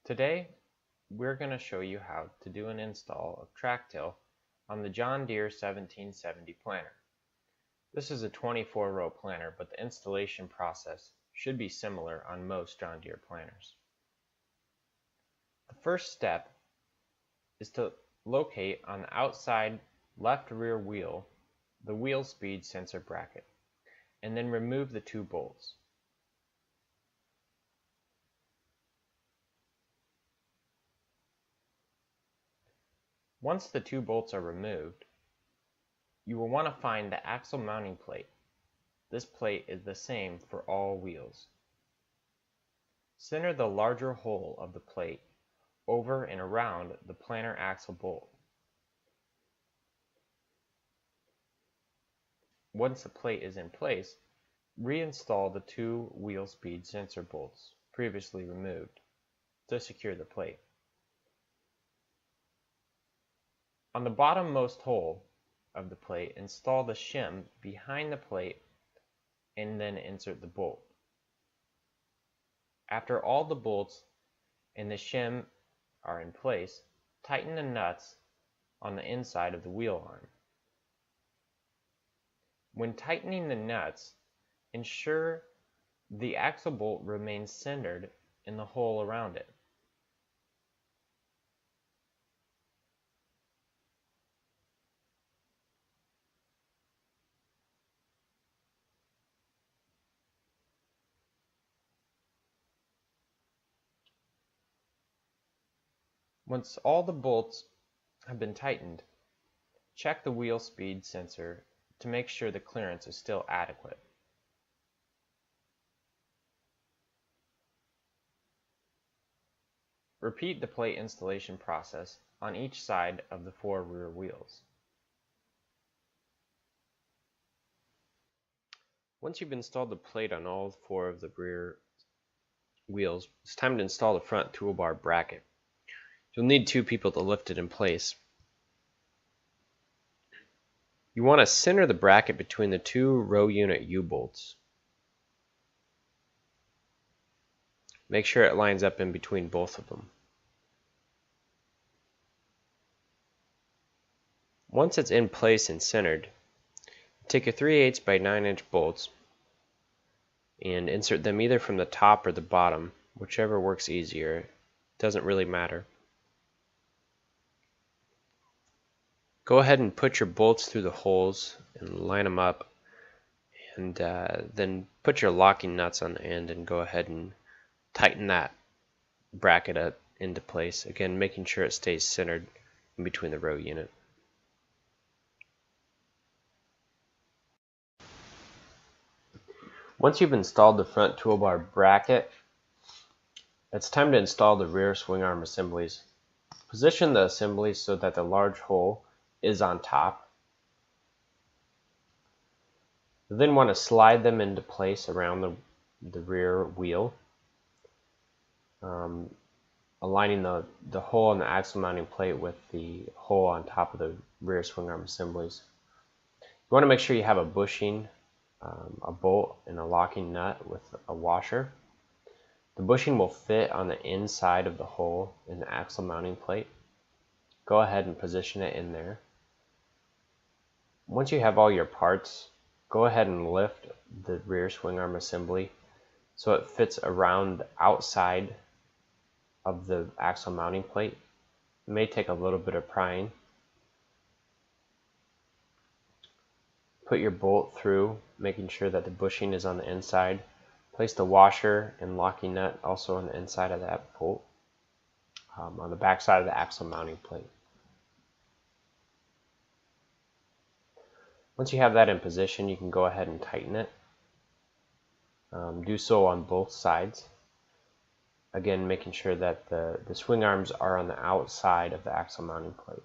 Today, we're going to show you how to do an install of TrackTill on the John Deere 1770 planter. This is a 24-row planter, but the installation process should be similar on most John Deere planters. The first step is to locate on the outside left rear wheel the wheel speed sensor bracket, and then remove the two bolts. Once the two bolts are removed, you will want to find the axle mounting plate. This plate is the same for all wheels. Center the larger hole of the plate over and around the planter axle bolt. Once the plate is in place, reinstall the two wheel speed sensor bolts previously removed to secure the plate. On the bottommost hole of the plate, install the shim behind the plate and then insert the bolt. After all the bolts and the shim are in place, tighten the nuts on the inside of the wheel arm. When tightening the nuts, ensure the axle bolt remains centered in the hole around it. Once all the bolts have been tightened, check the wheel speed sensor to make sure the clearance is still adequate. Repeat the plate installation process on each side of the four rear wheels. Once you've installed the plate on all four of the rear wheels, it's time to install the front toolbar bracket. You'll need two people to lift it in place. You want to center the bracket between the two row unit U-bolts. Make sure it lines up in between both of them. Once it's in place and centered, take your 3/8 by 9-inch bolts and insert them either from the top or the bottom, whichever works easier. It doesn't really matter. Go ahead and put your bolts through the holes and line them up, and then put your locking nuts on the end and go ahead and tighten that bracket up into place, again making sure it stays centered in between the row unit. Once you've installed the front toolbar bracket, it's time to install the rear swing arm assemblies. Position the assemblies so that the large hole is on top. You then want to slide them into place around the rear wheel, aligning the hole in the axle mounting plate with the hole on top of the rear swing arm assemblies. You want to make sure you have a bushing, a bolt, and a locking nut with a washer. The bushing will fit on the inside of the hole in the axle mounting plate. Go ahead and position it in there. Once you have all your parts, go ahead and lift the rear swing arm assembly so it fits around the outside of the axle mounting plate. It may take a little bit of prying. Put your bolt through, making sure that the bushing is on the inside. Place the washer and locking nut also on the inside of that bolt, on the back side of the axle mounting plate. Once you have that in position, you can go ahead and tighten it. Do so on both sides. Again, making sure that the swing arms are on the outside of the axle mounting plate.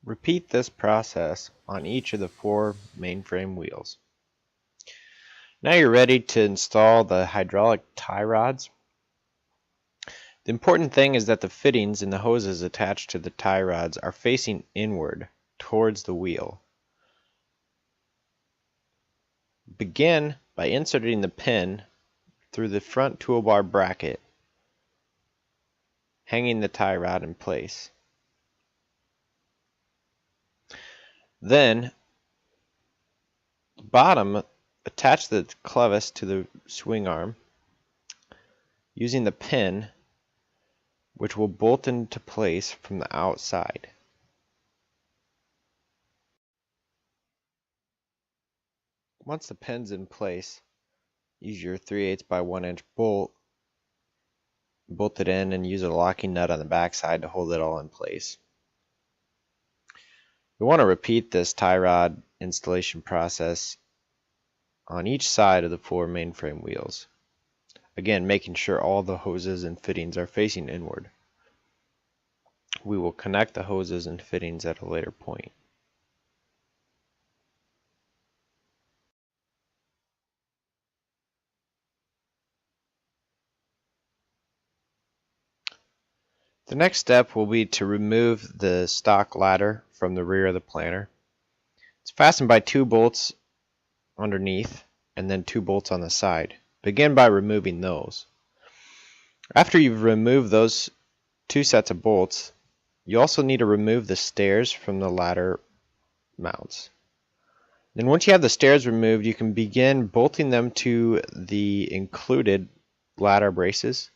Repeat this process on each of the four mainframe wheels. Now you're ready to install the hydraulic tie rods. The important thing is that the fittings and the hoses attached to the tie rods are facing inward towards the wheel. Begin by inserting the pin through the front toolbar bracket, hanging the tie rod in place. Then, bottom, attach the clevis to the swing arm using the pin, which will bolt into place from the outside. Once the pin's in place, use your 3/8 by 1 inch bolt, bolt it in, and use a locking nut on the back side to hold it all in place. We want to repeat this tie rod installation process on each side of the 4 mainframe wheels. Again, making sure all the hoses and fittings are facing inward. We will connect the hoses and fittings at a later point. The next step will be to remove the stock ladder from the rear of the planter. It's fastened by 2 bolts underneath and then 2 bolts on the side. Begin by removing those. After you've removed those 2 sets of bolts, you also need to remove the stairs from the ladder mounts. Then once you have the stairs removed, you can begin bolting them to the included ladder braces,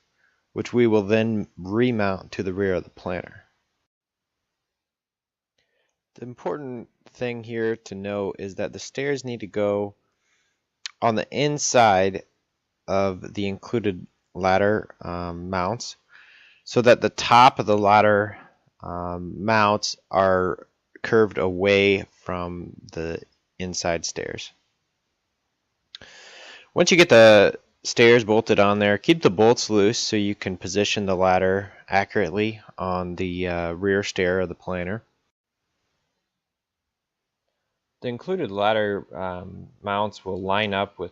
which we will then remount to the rear of the planter. The important thing here to note is that the stairs need to go on the inside of the included ladder mounts, so that the top of the ladder mounts are curved away from the inside stairs. Once you get the stairs bolted on there, keep the bolts loose so you can position the ladder accurately on the rear stair of the planter. The included ladder mounts will line up with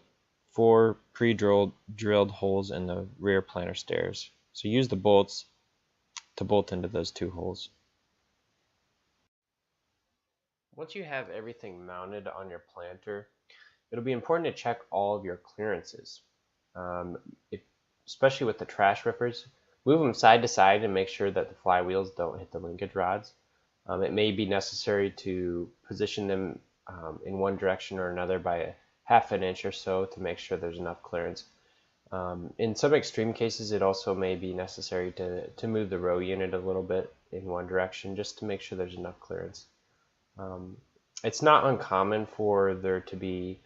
4 pre-drilled holes in the rear planter stairs. So use the bolts to bolt into those 2 holes. Once you have everything mounted on your planter, it'll be important to check all of your clearances. Especially with the trash rippers, move them side to side and make sure that the flywheels don't hit the linkage rods. It may be necessary to position them in one direction or another by a half an inch or so to make sure there's enough clearance. In some extreme cases, it also may be necessary to move the row unit a little bit in one direction just to make sure there's enough clearance. It's not uncommon for there to be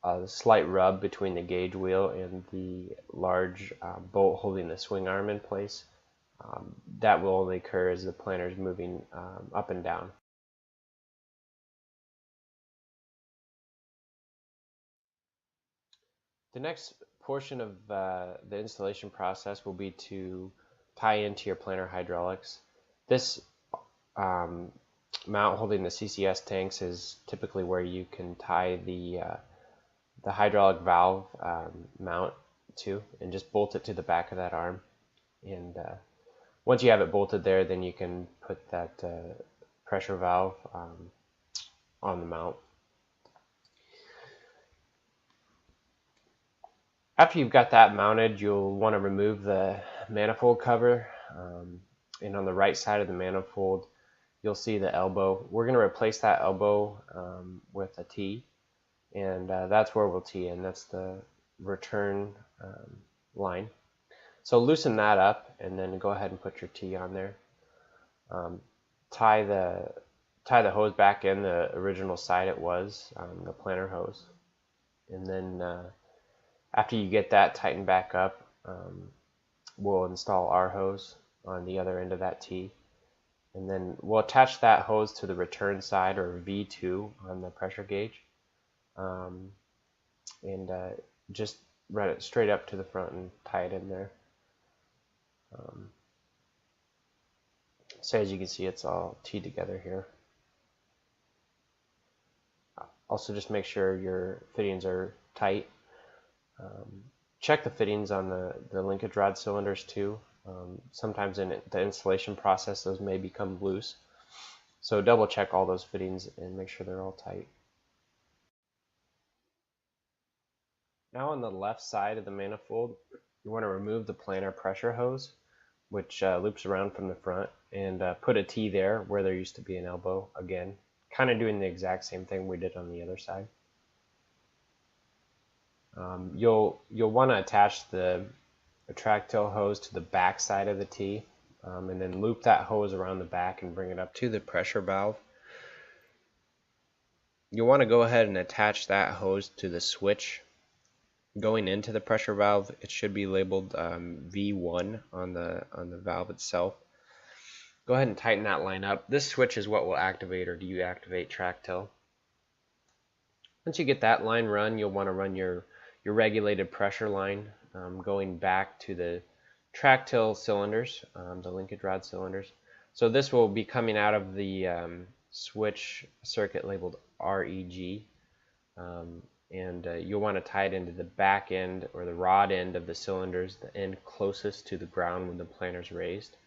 a slight rub between the gauge wheel and the large bolt holding the swing arm in place. That will only occur as the planter is moving up and down. The next portion of the installation process will be to tie into your planter hydraulics. This mount holding the CCS tanks is typically where you can tie the hydraulic valve mount to, and just bolt it to the back of that arm. And once you have it bolted there, then you can put that pressure valve on the mount. After you've got that mounted, you'll want to remove the manifold cover, and on the right side of the manifold you'll see the elbow. We're going to replace that elbow with a T, and that's where we'll tee in. That's the return line. So loosen that up and then go ahead and put your T on there. Tie the hose back in the original side it was, the planter hose, and then after you get that tightened back up, we'll install our hose on the other end of that T, and then we'll attach that hose to the return side, or V2, on the pressure gauge, and just run it straight up to the front and tie it in there. So as you can see, it's all teed together here. Also, just make sure your fittings are tight. Check the fittings on the linkage rod cylinders too. Sometimes in the installation process those may become loose. So double check all those fittings and make sure they're all tight. Now on the left side of the manifold, you want to remove the planar pressure hose, which loops around from the front, and put a T there where there used to be an elbow again, kind of doing the exact same thing we did on the other side. You'll want to attach the TrackTill hose to the back side of the T, and then loop that hose around the back and bring it up to the pressure valve. You'll want to go ahead and attach that hose to the switch going into the pressure valve. It should be labeled V1 on the valve itself. Go ahead and tighten that line up. This switch is what will activate or deactivate TrackTill. Once you get that line run, you'll want to run your regulated pressure line going back to the TrackTill cylinders, the linkage rod cylinders. So this will be coming out of the switch circuit labeled REG, and you'll want to tie it into the back end or the rod end of the cylinders, the end closest to the ground when the planer is raised.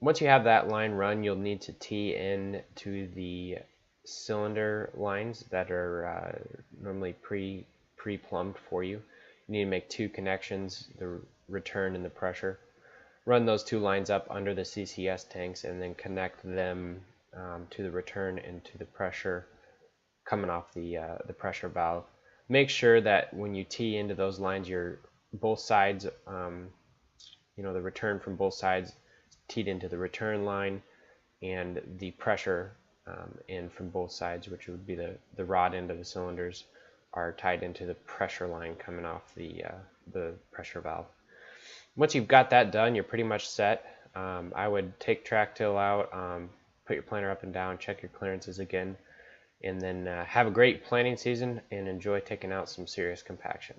Once you have that line run, you'll need to tee in to the cylinder lines that are normally pre-plumbed for you. You need to make two connections, the return and the pressure. Run those two lines up under the CCS tanks and then connect them to the return and to the pressure coming off the pressure valve. Make sure that when you tee into those lines, both sides, the return from both sides teed into the return line, and the pressure in from both sides, which would be the rod end of the cylinders, are tied into the pressure line coming off the pressure valve. Once you've got that done, you're pretty much set. I would take TrackTill out, put your planer up and down, check your clearances again, and then have a great planting season and enjoy taking out some serious compaction.